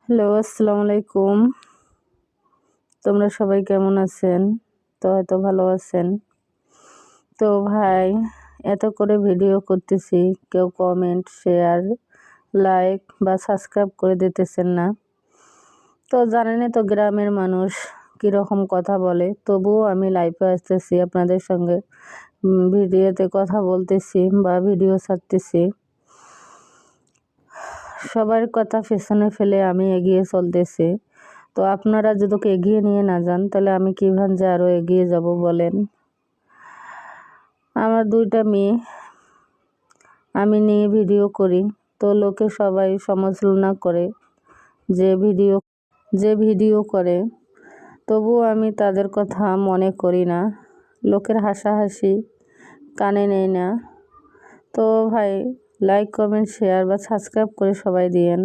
Hello, আসসালামু আলাইকুম। তোমরা সবাই কেমন আছেন? তো হয়তো ভালো আছেন। তো ভাই, এত করে ভিডিও করতেছি, কেউ কমেন্ট, শেয়ার, লাইক বা সাবস্ক্রাইব করে দিতেছেন না। তো জানেনই তো গ্রামের মানুষ কীরকম কথা বলে, তবুও আমি লাইভে আসতেছি আপনাদের সঙ্গে, ভিডিওতে কথা বলতেছি বা ভিডিও ছাড়তেছি। সবার কথা পেছনে ফেলে আমি এগিয়ে চলতেছি। তো আপনারা যদি এগিয়ে নিয়ে না যান, তাহলে আমি কীভাবে যে আরও এগিয়ে যাব বলেন। আমার 2টা মেয়ে, আমি নিয়ে ভিডিও করি, তো লোকে সবাই সমালোচনা করে যে ভিডিও করে, তবুও আমি তাদের কথা মনে করি না, লোকের হাসাহাসি কানে নেই না। তো ভাই, লাইক, কমেন্ট, শেয়ার বা সাবস্ক্রাইব করে সবাই দিয়েন।